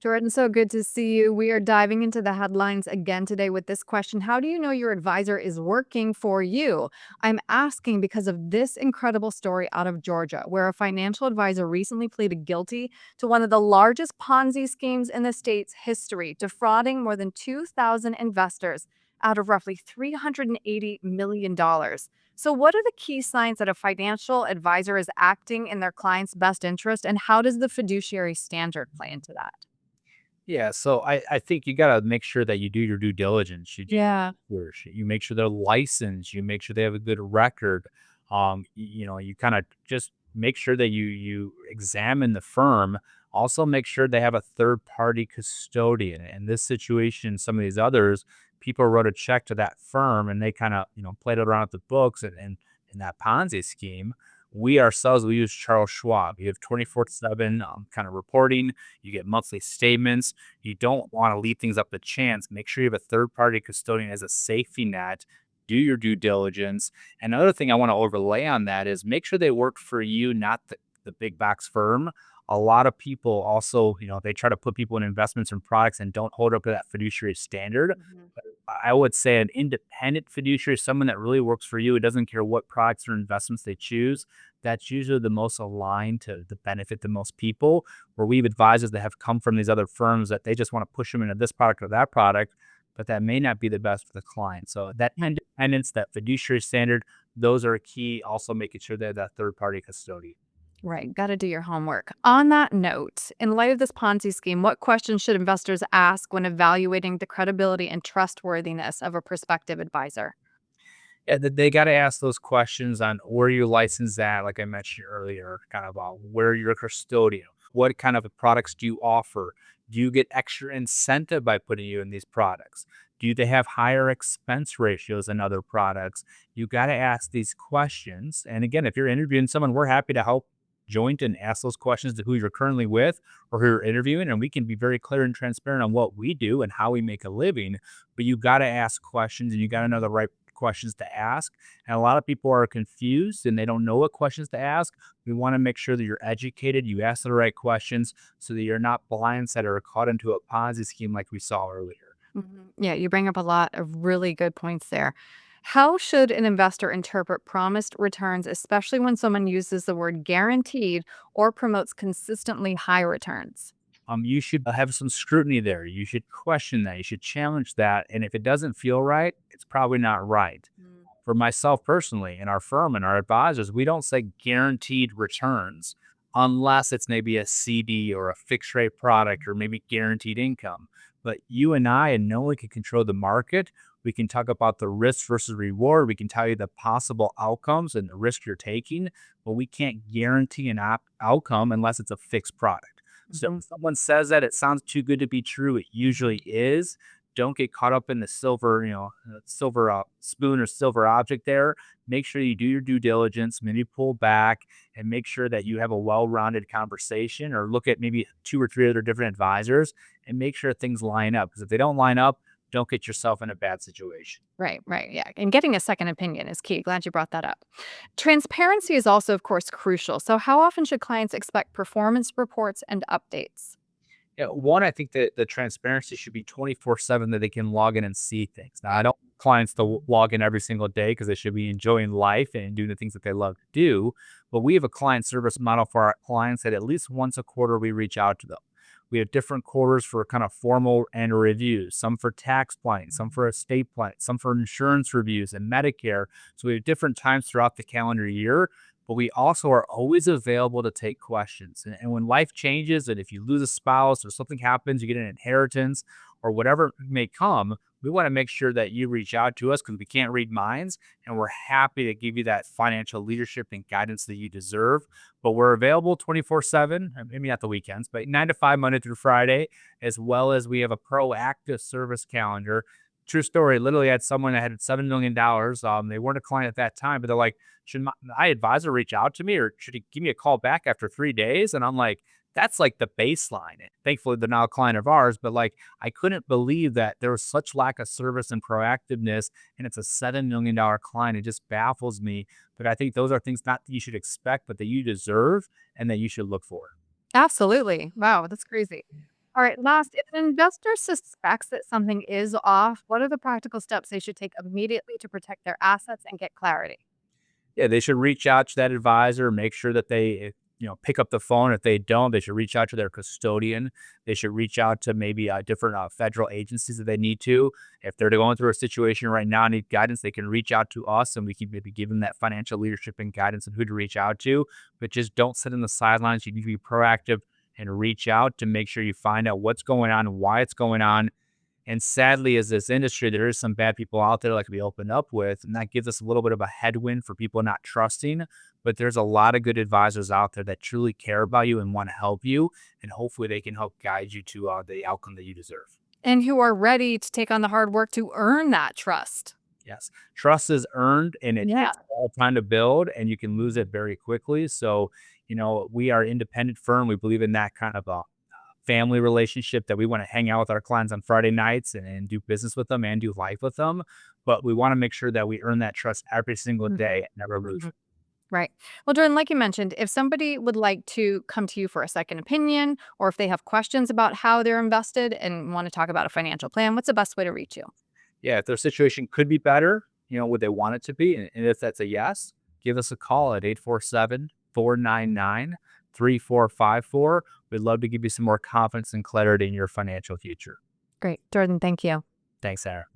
Jordan, so good to see you. We are diving into the headlines again today with this question. How do you know your advisor is working for you? I'm asking because of this incredible story out of Georgia, where a financial advisor recently pleaded guilty to one of the largest Ponzi schemes in the state's history, defrauding more than 2,000 investors out of roughly $380 million. So, what are the key signs that a financial advisor is acting in their client's best interest, and how does the fiduciary standard play into that? Yeah, so I think you gotta make sure that you do your due diligence. You do Yeah. your research, you make sure they're licensed, you make sure they have a good record. You kinda just make sure that you examine the firm. Also make sure they have a third party custodian. In this situation, some of these others, people wrote a check to that firm and they kinda, played it around with the books and in that Ponzi scheme. We ourselves, we use Charles Schwab. You have 24/7 kind of reporting. You get monthly statements. You don't want to leave things up to chance. Make sure you have a third party custodian as a safety net. Do your due diligence. And another thing I want to overlay on that is make sure they work for you, not the big box firm. A lot of people also, they try to put people in investments and products and don't hold up to that fiduciary standard. Mhm. I would say an independent fiduciary, someone that really works for you. It doesn't care what products or investments they choose. That's usually the most aligned to the benefit the most people. Where we have advisors that have come from these other firms that they just want to push them into this product or that product, but that may not be the best for the client. So that independence, that fiduciary standard, those are key. Also making sure they have that third party custodian. Right. Got to do your homework. On that note, in light of this Ponzi scheme, what questions should investors ask when evaluating the credibility and trustworthiness of a prospective advisor? Yeah, they got to ask those questions on where you license at, like I mentioned earlier, kind of where you're a custodian. What kind of products do you offer? Do you get extra incentive by putting you in these products? Do they have higher expense ratios than other products? You got to ask these questions. And again, if you're interviewing someone, we're happy to help joint and ask those questions to who you're currently with or who you're interviewing. And we can be very clear and transparent on what we do and how we make a living. But you got to ask questions and you got to know the right questions to ask. And a lot of people are confused and they don't know what questions to ask. We want to make sure that you're educated, you ask the right questions so that you're not blindsided or caught into a Ponzi scheme like we saw earlier. Yeah, you bring up a lot of really good points there. How should an investor interpret promised returns, especially when someone uses the word guaranteed or promotes consistently high returns? You should have some scrutiny there. You should question that. You should challenge that. And if it doesn't feel right, it's probably not right. Mm. For myself personally, in our firm and our advisors, we don't say guaranteed returns unless it's maybe a CD or a fixed rate product or maybe guaranteed income. But you and I and no one can control the market. We can talk about the risk versus reward. We can tell you the possible outcomes and the risk you're taking, but we can't guarantee an outcome unless it's a fixed product. So Mhm. if someone says that it sounds too good to be true, it usually is. Don't get caught up in the silver, silver spoon or silver object there. Make sure you do your due diligence, maybe pull back and make sure that you have a well-rounded conversation or look at maybe two or three other different advisors and make sure things line up. Because if they don't line up, don't get yourself in a bad situation. Right, right. Yeah. And getting a second opinion is key. Glad you brought that up. Transparency is also, of course, crucial. So, how often should clients expect performance reports and updates? Yeah, one, I think that the transparency should be 24/7 that they can log in and see things. Now, I don't want clients to log in every single day because they should be enjoying life and doing the things that they love to do. But we have a client service model for our clients that at least once a quarter we reach out to them. We have different quarters for kind of formal annual reviews, some for tax planning, some for estate planning, some for insurance reviews and Medicare. So we have different times throughout the calendar year, but we also are always available to take questions. And when life changes, and if you lose a spouse or something happens, you get an inheritance or whatever may come, we want to make sure that you reach out to us because we can't read minds. And we're happy to give you that financial leadership and guidance that you deserve. But we're available 24/7, maybe not the weekends, but 9 to 5, Monday through Friday, as well as we have a proactive service calendar. True story. Literally had someone that had $7 million. They weren't a client at that time, but they're like, should my advisor reach out to me or should he give me a call back after 3 days? And I'm like, that's like the baseline. And thankfully, they're now a client of ours, but like, I couldn't believe that there was such lack of service and proactiveness. And it's a $7 million client. It just baffles me. But I think those are things not that you should expect, but that you deserve and that you should look for. Absolutely. Wow, that's crazy. All right, last, if an investor suspects that something is off, what are the practical steps they should take immediately to protect their assets and get clarity? Yeah, they should reach out to that advisor, make sure that they, pick up the phone. If they don't, they should reach out to their custodian. They should reach out to maybe different federal agencies that they need to. If they're going through a situation right now and need guidance, they can reach out to us and we can maybe give them that financial leadership and guidance on who to reach out to. But just don't sit in the sidelines. You need to be proactive and reach out to make sure you find out what's going on and why it's going on. And sadly, as this industry, there is some bad people out there like we opened up with, and that gives us a little bit of a headwind for people not trusting. But there's a lot of good advisors out there that truly care about you and want to help you, and hopefully they can help guide you to the outcome that you deserve. And who are ready to take on the hard work to earn that trust. Yes, trust is earned, and it Yeah. takes all time to build, and you can lose it very quickly. So, we are an independent firm. We believe in that kind of a family relationship that we want to hang out with our clients on Friday nights and do business with them and do life with them. But we want to make sure that we earn that trust every single Mhm, day and never lose mhm. it. Right. Well, Jordan, like you mentioned, if somebody would like to come to you for a second opinion, or if they have questions about how they're invested and want to talk about a financial plan, what's the best way to reach you? Yeah, if their situation could be better, would they want it to be? And if that's a yes, give us a call at 847-499-3454. We'd love to give you some more confidence and clarity in your financial future. Great. Jordan, thank you. Thanks, Sarah.